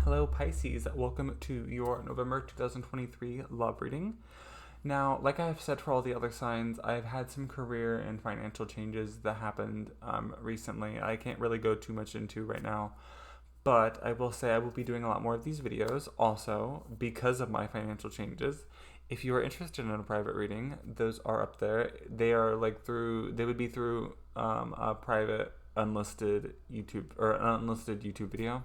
Hello Pisces, welcome to your November 2023 love reading. Now, like I've said for all the other signs, I've had some career and financial changes that happened recently. I can't really go too much into right now, but I will say I will be doing a lot more of these videos also because of my financial changes. If you are interested in a private reading, those are up there. They are they would be through a private unlisted YouTube or an unlisted YouTube video.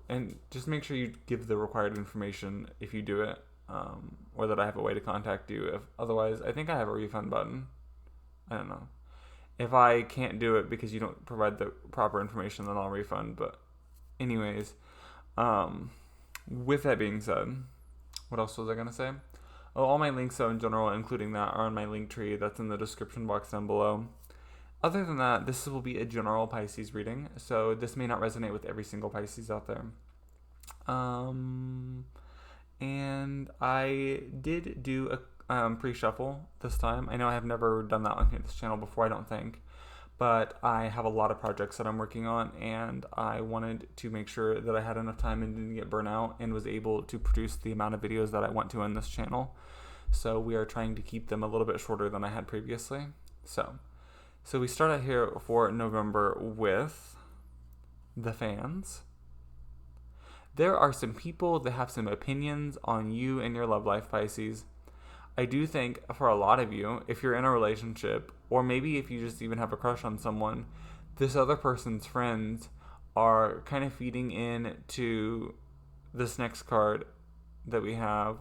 And just make sure you give the required information if you do it, or that I have a way to contact you. If otherwise, I think I have a refund button. I don't know. If I can't do it because you don't provide the proper information, then I'll refund. But anyways, with that being said, what else was I gonna say? Oh, all my links, though, in general, including that, are on my link tree. That's in the description box down below. Other than that, this will be a general Pisces reading, so this may not resonate with every single Pisces out there. And I did do a pre-shuffle this time. I know I have never done that on this channel before, I don't think, but I have a lot of projects that I'm working on, and I wanted to make sure that I had enough time and didn't get burnt out and was able to produce the amount of videos that I want to on this channel. So we are trying to keep them a little bit shorter than I had previously. So we start out here for November with the fans. There are some people that have some opinions on you and your love life, Pisces. I do think for a lot of you, if you're in a relationship, or maybe if you just even have a crush on someone, this other person's friends are kind of feeding in to this next card that we have,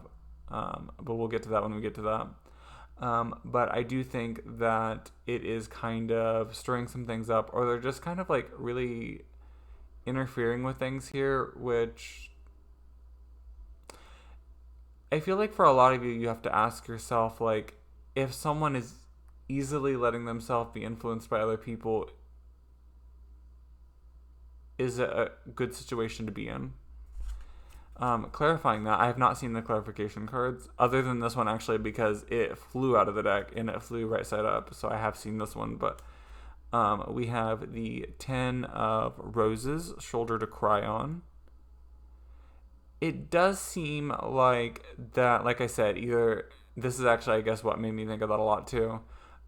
but we'll get to that when we get to that. But I do think that it is kind of stirring some things up, or they're just kind of like really interfering with things here, which I feel like for a lot of you, you have to ask yourself, like, if someone is easily letting themselves be influenced by other people, is it a good situation to be in? Clarifying that, I have not seen the clarification cards, other than this one actually, because it flew out of the deck and it flew right side up, so I have seen this one, but we have the 10 of Roses, Shoulder to Cry On. It does seem like that, like I said, either, this is actually, I guess, what made me think of that a lot too.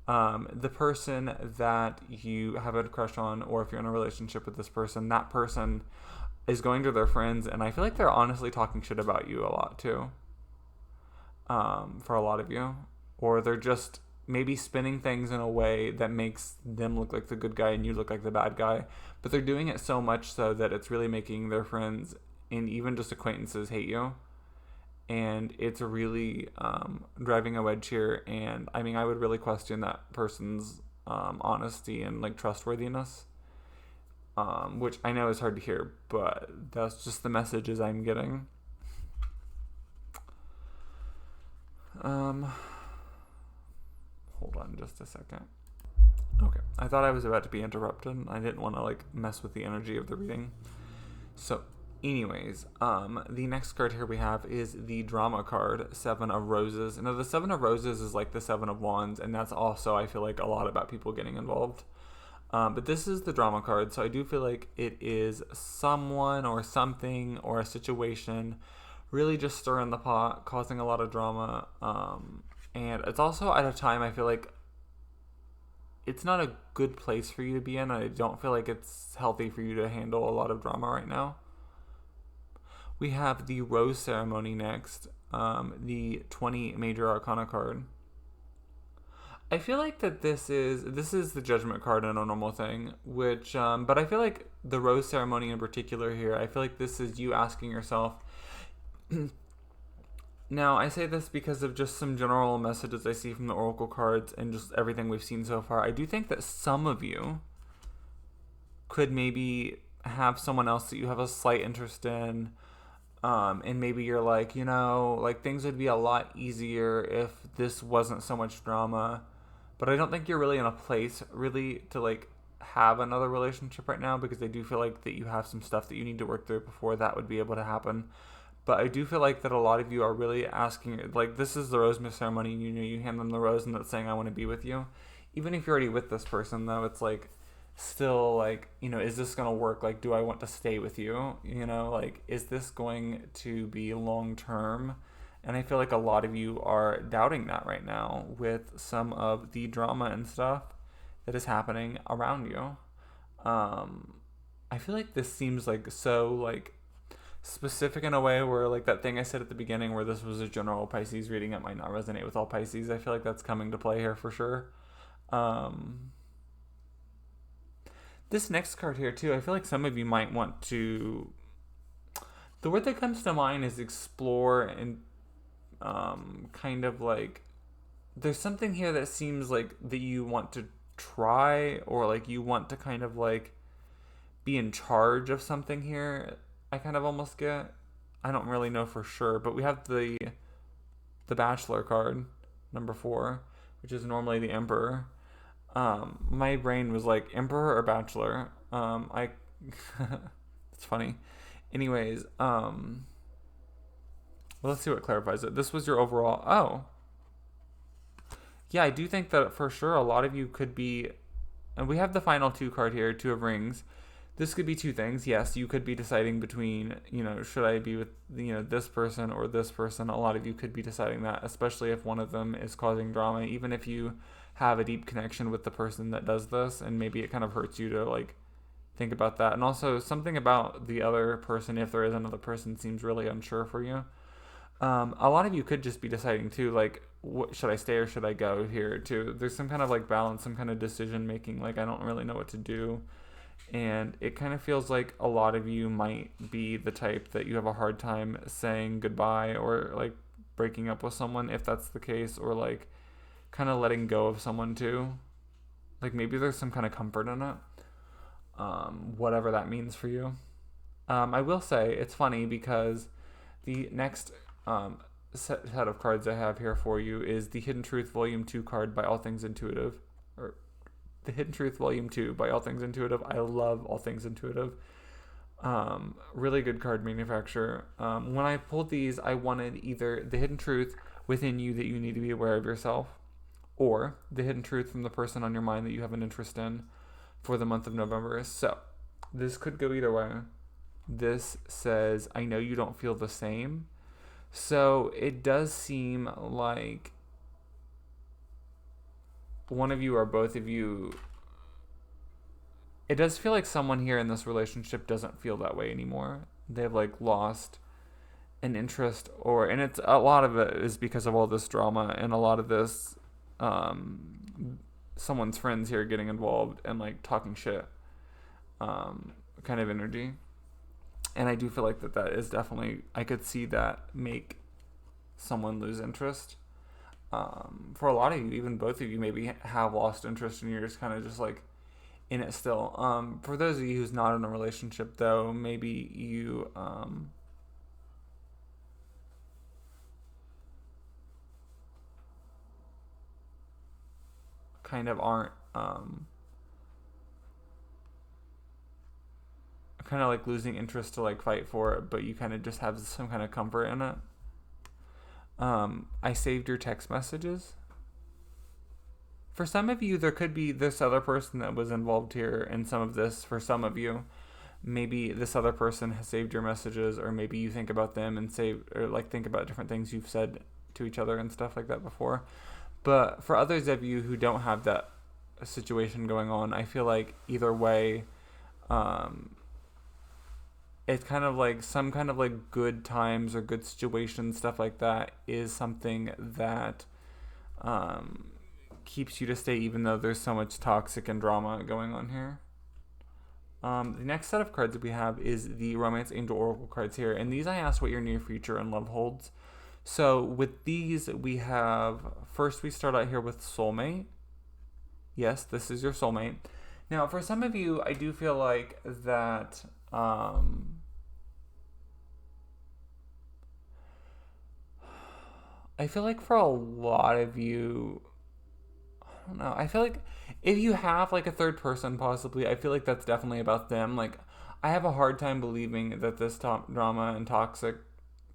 The person that you have a crush on, or if you're in a relationship with this person, that person is going to their friends, and I feel like they're honestly talking shit about you a lot too, for a lot of you, or they're just maybe spinning things in a way that makes them look like the good guy and you look like the bad guy, but they're doing it so much so that it's really making their friends and even just acquaintances hate you, and it's really driving a wedge here. And I mean, I would really question that person's honesty and like trustworthiness. Which I know is hard to hear, but that's just the messages I'm getting. Hold on just a second. Okay, I thought I was about to be interrupted. I didn't want to like mess with the energy of the reading. So anyways, the next card here we have is the drama card, 7 of Roses. Now the 7 of Roses is like the 7 of Wands, and that's also, I feel like, a lot about people getting involved. But this is the drama card, so I do feel like it is someone or something or a situation really just stirring the pot, causing a lot of drama. And it's also at a time I feel like it's not a good place for you to be in. I don't feel like it's healthy for you to handle a lot of drama right now. We have the Rose Ceremony next, the 20 Major Arcana card. I feel like that this is the Judgment card in a normal thing, which, but I feel like the Rose Ceremony in particular here, I feel like this is you asking yourself. Now, I say this because of just some general messages I see from the Oracle cards and just everything we've seen so far. I do think that some of you could maybe have someone else that you have a slight interest in, and maybe you're like, like things would be a lot easier if this wasn't so much drama. But I don't think you're really in a place really to like have another relationship right now, because I do feel like that you have some stuff that you need to work through before that would be able to happen. But I do feel like that a lot of you are really asking, like, this is the Rose Ceremony, you hand them the rose and that's saying, I want to be with you. Even if you're already with this person, though, it's like still like, is this going to work? Like, do I want to stay with you? Like, is this going to be long term? And I feel like a lot of you are doubting that right now with some of the drama and stuff that is happening around you. Um, I feel like this seems like so like specific in a way where like that thing I said at the beginning where this was a general Pisces reading, it might not resonate with all Pisces. I feel like that's coming to play here for sure. Um, this next card here too, I feel like some of you might want to. The word that comes to mind is explore and kind of like there's something here that seems like that you want to try or like you want to kind of like be in charge of something here. I kind of almost get. I don't really know for sure, but we have the Bachelor card, number 4, which is normally the Emperor. My brain was like Emperor or Bachelor. I it's funny. Anyways, well, let's see what clarifies it. This was your overall. Oh, yeah, I do think that for sure a lot of you could be, and we have the final 2 card here, 2 of Rings. This could be 2 things. Yes, you could be deciding between, should I be with, this person or this person. A lot of you could be deciding that, especially if one of them is causing drama, even if you have a deep connection with the person that does this, and maybe it kind of hurts you to, like, think about that. And also, something about the other person, if there is another person, seems really unsure for you. A lot of you could just be deciding, too, like, should I stay or should I go here, too? There's some kind of, like, balance, some kind of decision making, like, I don't really know what to do. And it kind of feels like a lot of you might be the type that you have a hard time saying goodbye or like breaking up with someone if that's the case, or like kind of letting go of someone too. Like maybe there's some kind of comfort in it, whatever that means for you. I will say it's funny because the next set of cards I have here for you is the Hidden Truth Volume 2 card by All Things Intuitive, or the Hidden Truth Volume 2 by All Things Intuitive. I love All Things Intuitive. Really good card manufacturer. When I pulled these, I wanted either the hidden truth within you that you need to be aware of yourself, or the hidden truth from the person on your mind that you have an interest in for the month of November. So, this could go either way. This says, I know you don't feel the same. So, it does seem like one of you or both of you, it does feel like someone here in this relationship doesn't feel that way anymore. They've like lost an interest, and it's a lot of it is because of all this drama and a lot of this someone's friends here getting involved and like talking shit kind of energy. And I do feel like that is definitely, I could see that make someone lose interest. For a lot of you, even both of you maybe have lost interest and you're just kind of just like in it still. For those of you who's not in a relationship though, maybe you kind of aren't kind of like losing interest to like fight for it, but you kind of just have some kind of comfort in it. I saved your text messages. For some of you, there could be this other person that was involved here in some of this. For some of you, maybe this other person has saved your messages, or maybe you think about them and save, or like think about different things you've said to each other and stuff like that before. But for others of you who don't have that situation going on, I feel like either way, it's kind of like some kind of like good times or good situations, stuff like that, is something that keeps you to stay even though there's so much toxic and drama going on here. The next set of cards that we have is the Romance Angel Oracle cards here, and these I asked what your near future and love holds. So with these, we have, first we start out here with soulmate. Yes, this is your soulmate. Now, for some of you, I do feel like that I feel like for a lot of you, I don't know, I feel like if you have like a third person possibly, I feel like that's definitely about them. Like, I have a hard time believing that this drama and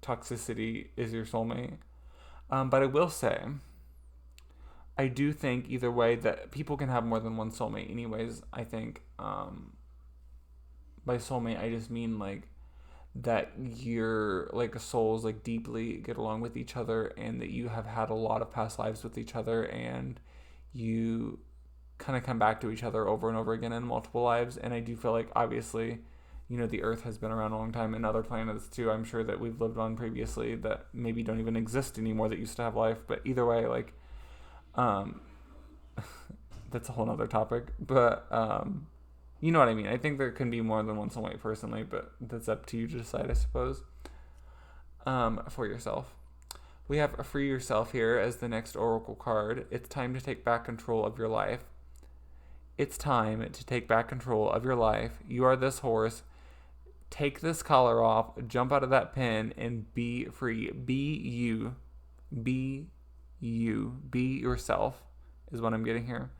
toxicity is your soulmate. But I will say, I do think either way that people can have more than one soulmate anyways. I think by soulmate I just mean like that your like souls like deeply get along with each other, and that you have had a lot of past lives with each other, and you kind of come back to each other over and over again in multiple lives. And I do feel like, obviously, the earth has been around a long time, and other planets too, I'm sure, that we've lived on previously that maybe don't even exist anymore that used to have life. But either way, like um that's a whole nother topic. But you know what I mean. I think there can be more than one soulmate personally, but that's up to you to decide, I suppose, for yourself. We have Free Yourself here as the next oracle card. It's time to take back control of your life. It's time to take back control of your life. You are this horse. Take this collar off, jump out of that pen, and be free. Be you. Be you. Be yourself is what I'm getting here.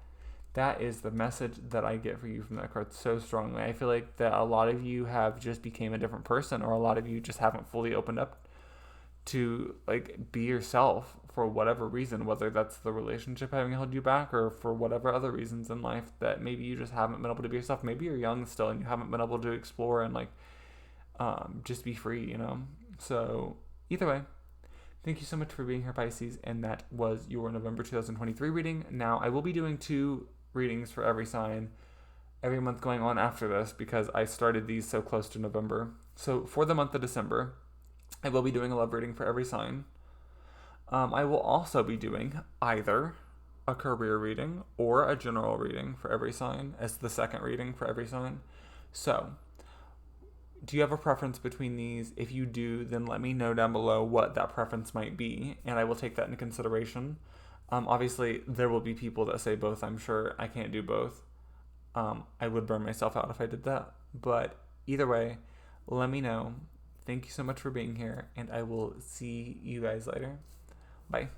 That is the message that I get for you from that card so strongly. I feel like that a lot of you have just became a different person, or a lot of you just haven't fully opened up to like be yourself for whatever reason, whether that's the relationship having held you back, or for whatever other reasons in life that maybe you just haven't been able to be yourself. Maybe you're young still and you haven't been able to explore and like just be free, So either way, thank you so much for being here, Pisces, and that was your November 2023 reading. Now I will be doing 2 readings for every sign every month going on after this, because I started these so close to November. So for the month of December, I will be doing a love reading for every sign. I will also be doing either a career reading or a general reading for every sign as the second reading for every sign. So, do you have a preference between these? If you do, then let me know down below what that preference might be, and I will take that into consideration. Obviously, there will be people that say both. I'm sure I can't do both. I would burn myself out if I did that. But either way, let me know. Thank you so much for being here, and I will see you guys later. Bye.